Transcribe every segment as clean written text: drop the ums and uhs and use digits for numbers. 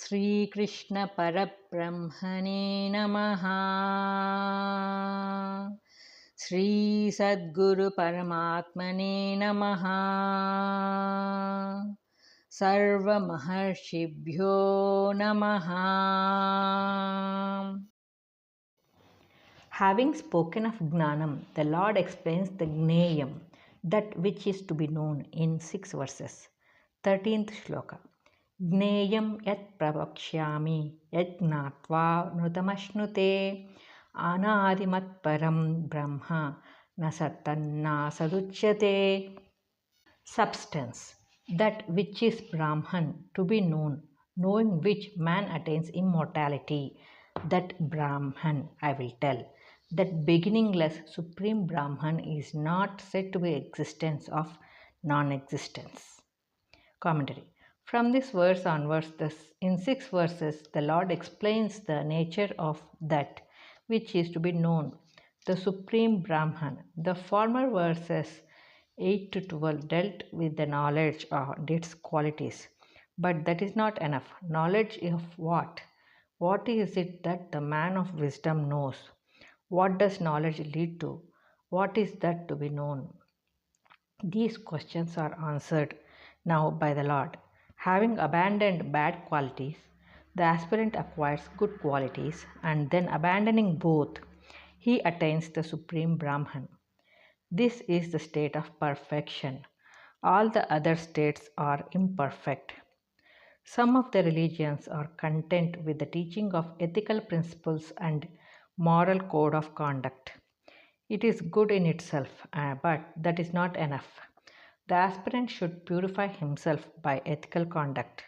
Sri Krishna Parabrahmane Namaha. Sri Sadguru Paramatmane Namaha. Sarva Maharshibhyo Namaha. Having spoken of Gnanam, the Lord explains the Gneyam, that which is to be known, in 6 verses. 13th Shloka. Gneyam yat pravakshyami yat gnatva nutamashnute anadimat param brahma nasatanna saduchyate. Substance, that which is Brahman, to be known, knowing which man attains immortality. That Brahman, I will tell, that beginningless supreme Brahman is not said to be existence of non-existence. Commentary. From this verse onwards, in 6 verses, the Lord explains the nature of that which is to be known, the supreme Brahman. The former verses 8 to 12 dealt with the knowledge and its qualities. But that is not enough. Knowledge of what? What is it that the man of wisdom knows? What does knowledge lead to? What is that to be known? These questions are answered now by the Lord. Having abandoned bad qualities, the aspirant acquires good qualities, and then abandoning both, he attains the supreme Brahman. This is the state of perfection. All the other states are imperfect. Some of the religions are content with the teaching of ethical principles and moral code of conduct. It is good in itself, but that is not enough. The aspirant should purify himself by ethical conduct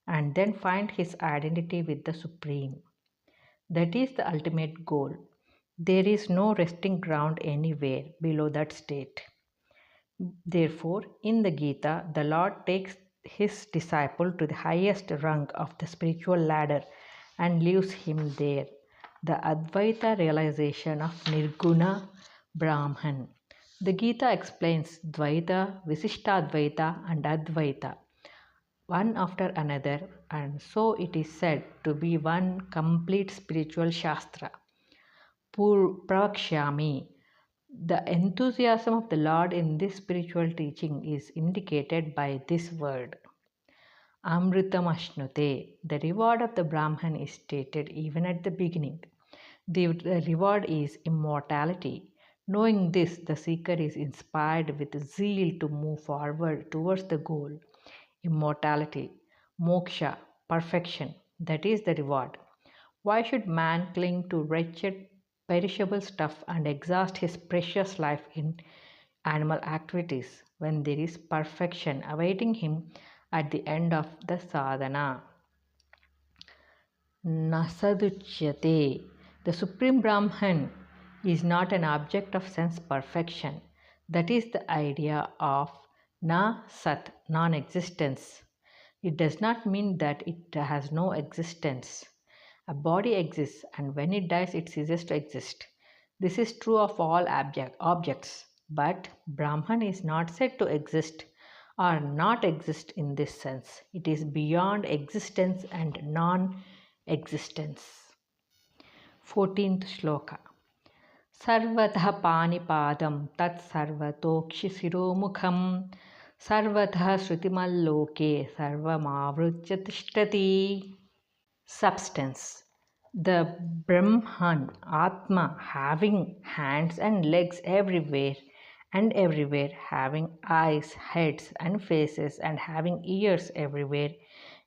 and then find his identity with the Supreme. That is the ultimate goal. There is no resting ground anywhere below that state. Therefore, in the Gita, the Lord takes his disciple to the highest rung of the spiritual ladder and leaves him there. The Advaita realization of Nirguna Brahman. The Gita explains Dvaita, Visishtadvaita, and Advaita one after another, and so it is said to be one complete spiritual Shastra. Pravakshyami. The enthusiasm of the Lord in this spiritual teaching is indicated by this word. Amritam Ashnute. The reward of the Brahman is stated even at the beginning. The reward is immortality. Knowing this, the seeker is inspired with zeal to move forward towards the goal. Immortality, moksha, perfection, that is the reward. Why should man cling to wretched, perishable stuff and exhaust his precious life in animal activities when there is perfection awaiting him at the end of the sadhana? Nasaduchyate. The Supreme Brahman is not an object of sense perfection. That is the idea of na sat, non-existence. It does not mean that it has no existence. A body exists, and when it dies, it ceases to exist. This is true of all objects. But Brahman is not said to exist or not exist in this sense. It is beyond existence and non-existence. 14th Shloka. Sarvatah panipadam tat sarvatokshi siromukham sarvatah shrutimalloke sarvamavruchya tishtati. Substance. The Brahman, Atma, having hands and legs everywhere and everywhere, having eyes, heads and faces, and having ears everywhere,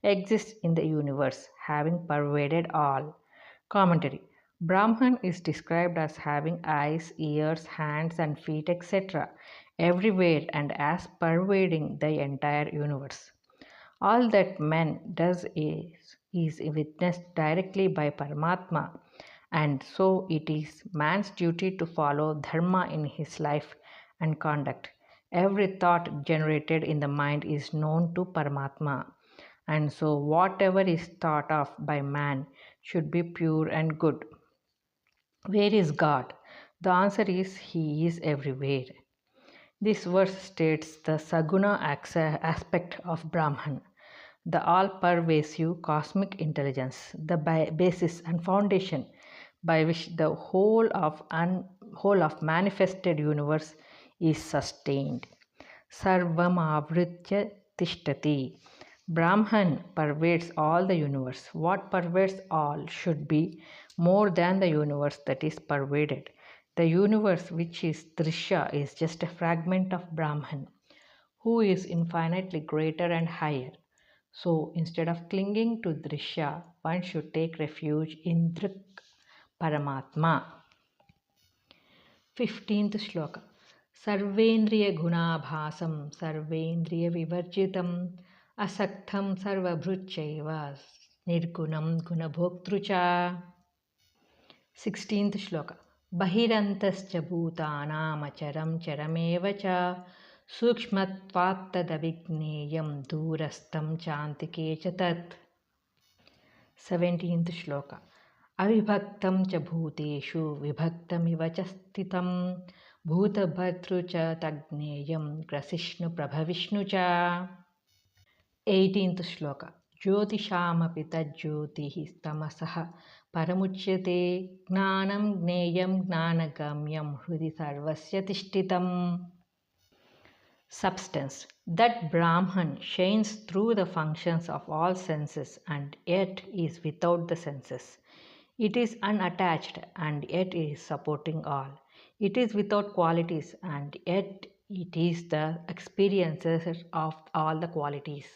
exists in the universe, having pervaded all. Commentary. Brahman is described as having eyes, ears, hands and feet, etc. everywhere and as pervading the entire universe. All that man does is witnessed directly by Paramatma, and so it is man's duty to follow dharma in his life and conduct. Every thought generated in the mind is known to Paramatma, and so whatever is thought of by man should be pure and good. Where is God? The answer is He is everywhere. This verse states the Saguna aspect of Brahman. the all-pervasive cosmic intelligence, the basis and foundation by which the whole of manifested universe is sustained. Sarvam avritya tishtati. Brahman pervades all the universe. What pervades all should be more than the universe that is pervaded. The universe, which is Drishya, is just a fragment of Brahman, who is infinitely greater and higher. So instead of clinging to Drishya, one should take refuge in Drik Paramatma. 15th Shloka. Sarvendriya gunabhasam sarvendriya vivarjitam asaktam sarvabhruchaiva nirgunam gunabhoktrucha. 16th Shloka. Bahirantascha bhutanam charameva cha sukshmatvattadavigneyam durastam chantike cha tat. 17th Shloka. Avibhaktam cha bhuteshu vibhaktamiva cha sthitam bhutabhartru cha tagneyam grasishnu prabhavishnu cha. 18th Shloka. Jyotishamapi tajyotihi tamasaha paramuchyate gnanam gneyam gnanagamyam hrudi sarvasya tishtitam. Substance. That Brahman shines through the functions of all senses and yet is without the senses. It is unattached and yet is supporting all. It is without qualities and yet it is the experiences of all the qualities.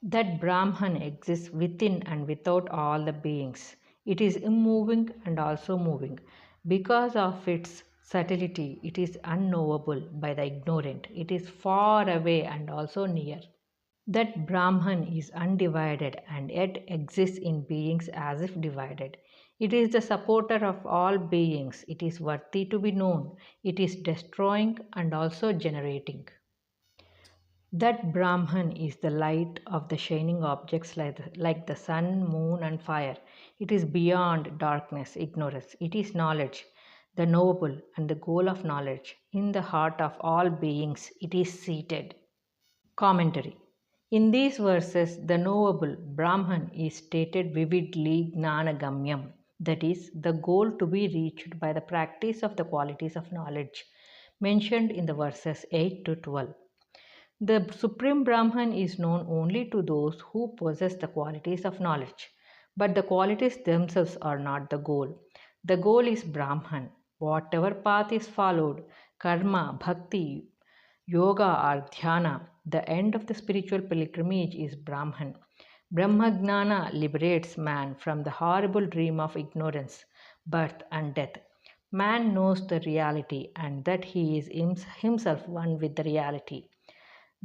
That Brahman exists within and without all the beings. It is immoving and also moving. Because of its subtlety, it is unknowable by the ignorant. It is far away and also near. That Brahman is undivided and yet exists in beings as if divided. It is the supporter of all beings. It is worthy to be known. It is destroying and also generating. That Brahman is the light of the shining objects like the sun, moon, and fire. It is beyond darkness, ignorance. It is knowledge, the knowable and the goal of knowledge. In the heart of all beings, it is seated. Commentary. In these verses, the knowable Brahman is stated vividly Gnanagamyam, that is, the goal to be reached by the practice of the qualities of knowledge mentioned in the verses 8 to 12. The Supreme Brahman is known only to those who possess the qualities of knowledge, but the qualities themselves are not the goal. The goal is Brahman. Whatever path is followed, karma, bhakti, yoga, or dhyana, the end of the spiritual pilgrimage is Brahman. Brahmagnana liberates man from the horrible dream of ignorance, birth, and death. Man knows the reality and that he is himself one with the reality.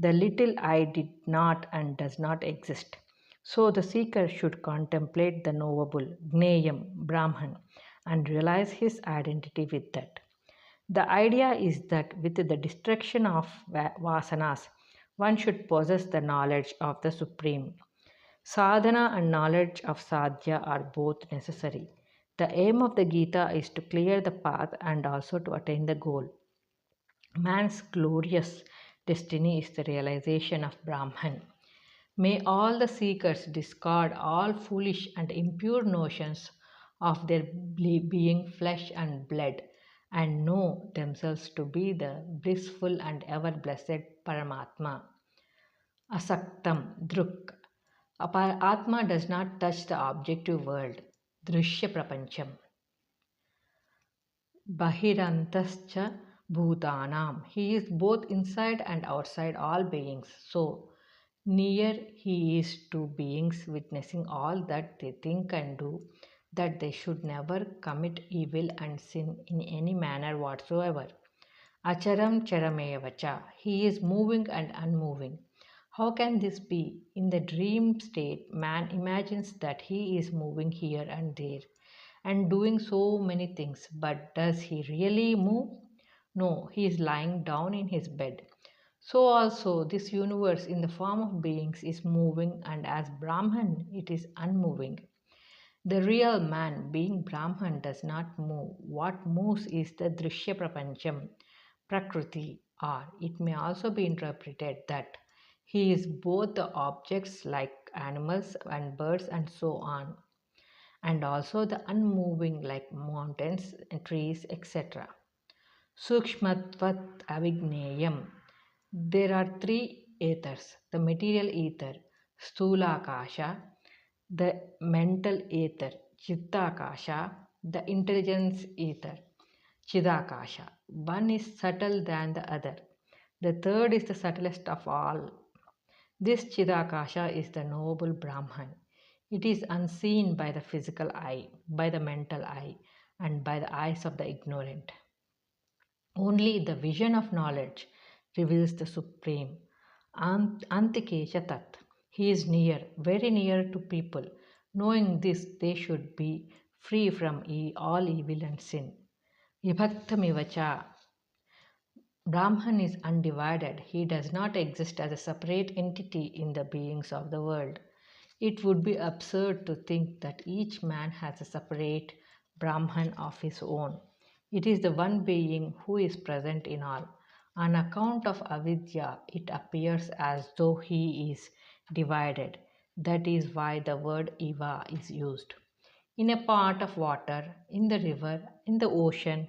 The little I did not and does not exist. So the seeker should contemplate the knowable, Gneyam, Brahman, and realize his identity with that. The idea is that with the destruction of vasanas, one should possess the knowledge of the Supreme. Sadhana and knowledge of sadhya are both necessary. The aim of the Gita is to clear the path and also to attain the goal. Man's glorious destiny is the realization of Brahman. May all the seekers discard all foolish and impure notions of their being flesh and blood and know themselves to be the blissful and ever blessed Paramatma. Asaktam, Druk. Atma does not touch the objective world, Drishya Prapancham. Bahirantascha Bhutanam. He is both inside and outside all beings. So, near he is to beings witnessing all that they think and do, that they should never commit evil and sin in any manner whatsoever. Acharam charamevacha. He is moving and unmoving. How can this be? In the dream state, man imagines that he is moving here and there and doing so many things, but does he really move? No, he is lying down in his bed. So also this universe in the form of beings is moving, and as Brahman it is unmoving. The real man, being Brahman, does not move. What moves is the Drishya Prapancham, Prakriti, or it may also be interpreted that He is both the objects like animals and birds and so on, and also the unmoving like mountains and trees, etc. Sukshmatvat avigneyam. There are three ethers: the material ether, Stulakasha; the mental ether, Chittakasha; the intelligence ether, Chidakasha. One is subtle than the other. The third is the subtlest of all. This Chidakasha is the noble Brahman. It is unseen by the physical eye, by the mental eye, and by the eyes of the ignorant. Only the vision of knowledge reveals the Supreme. Antikesha Tat. He is near, very near to people. Knowing this, they should be free from all evil and sin. Vibhaktamivacha. Brahman is undivided. He does not exist as a separate entity in the beings of the world. It would be absurd to think that each man has a separate Brahman of his own. It is the one being who is present in all. On account of avidya, it appears as though he is divided. That is why the word iva is used. In a part of water, in the river, in the ocean,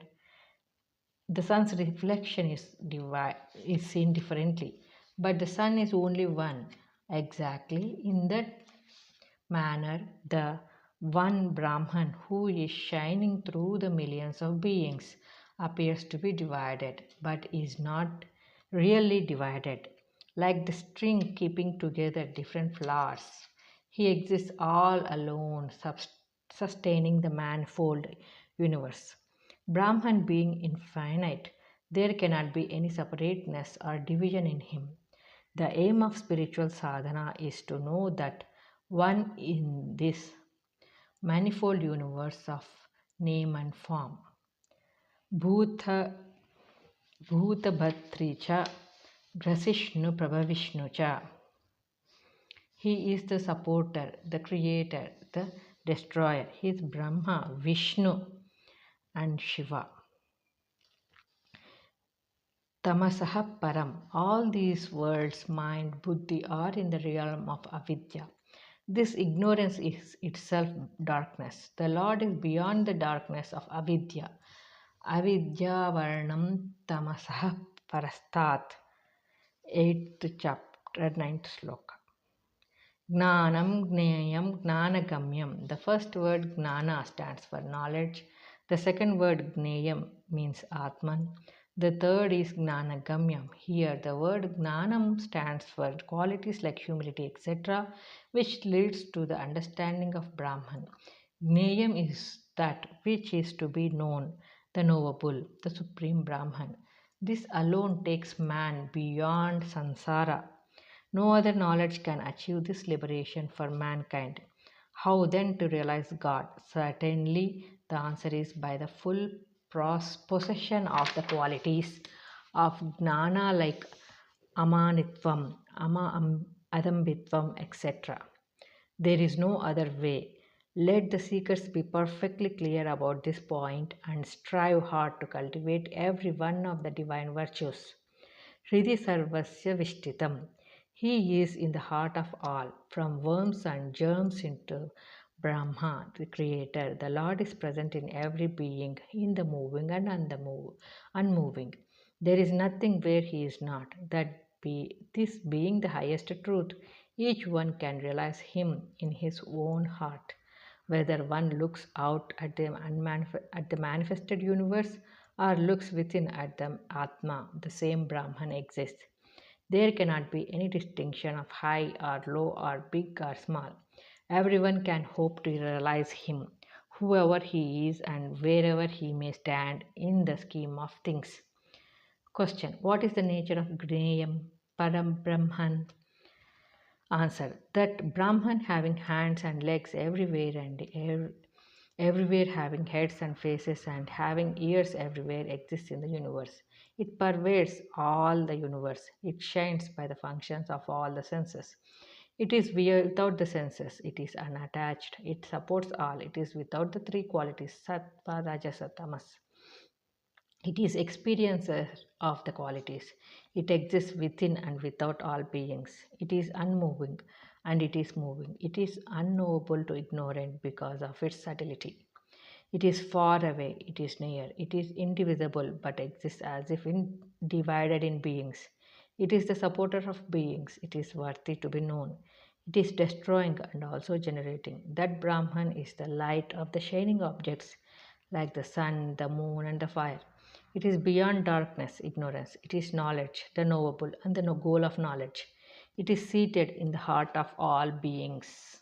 the sun's reflection is seen differently, but the sun is only one. Exactly in that manner, the one Brahman who is shining through the millions of beings appears to be divided, but is not really divided. Like the string keeping together different flowers, he exists all alone, sustaining the manifold universe. Brahman being infinite, there cannot be any separateness or division in him. The aim of spiritual sadhana is to know that one in this manifold universe of name and form. Bhuta Bhatri cha Grasishnu Prabhavishnu cha. He is the supporter, the creator, the destroyer. He is Brahma, Vishnu, and Shiva. Tamasaha Param. All these worlds, mind, buddhi, are in the realm of avidya. This ignorance is itself darkness. The Lord is beyond the darkness of avidya. Avidya varnam tamasaha parastat. 8th chapter, 9th sloka. Gnanam, Gnayam, Gnanagamyam. The first word Gnana stands for knowledge. The second word Gnayam means Atman. The third is Gnanagamyam. Here the word Gnanam stands for qualities like humility, etc., which leads to the understanding of Brahman. Gnayam is that which is to be known, the knowable, the supreme Brahman. This alone takes man beyond samsara. No other knowledge can achieve this liberation for mankind. How then to realize God? Certainly, the answer is by the full possession of the qualities of Gnana like Amanitvam, Adambitvam, etc. There is no other way. Let the seekers be perfectly clear about this point and strive hard to cultivate every one of the divine virtues. Hrithi Sarvasya Vishtitam. He is in the heart of all, from worms and germs into Brahma, the creator. The Lord is present in every being, in the moving and unmoving. There is nothing where he is not. This being the highest truth, each one can realize him in his own heart. Whether one looks out at the manifested universe or looks within at the Atma, the same Brahman exists. There cannot be any distinction of high or low or big or small. Everyone can hope to realize him, whoever he is and wherever he may stand in the scheme of things. Question: what is the nature of Gnayam, Param Brahman? Answer: that Brahman having hands and legs everywhere and everywhere, having heads and faces and having ears everywhere, exists in the universe. It pervades all the universe. It shines by the functions of all the senses. It is without the senses. It is unattached. It supports all. It is without the three qualities: sattva, rajasa, tamas. It is experiencer of the qualities. It exists within and without all beings. It is unmoving and it is moving. It is unknowable to ignorant because of its subtlety. It is far away, it is near, it is indivisible but exists as if divided in beings. It is the supporter of beings, it is worthy to be known. It is destroying and also generating. That Brahman is the light of the shining objects like the sun, the moon, and the fire. It is beyond darkness, ignorance. It is knowledge, the knowable, and the goal of knowledge. It is seated in the heart of all beings.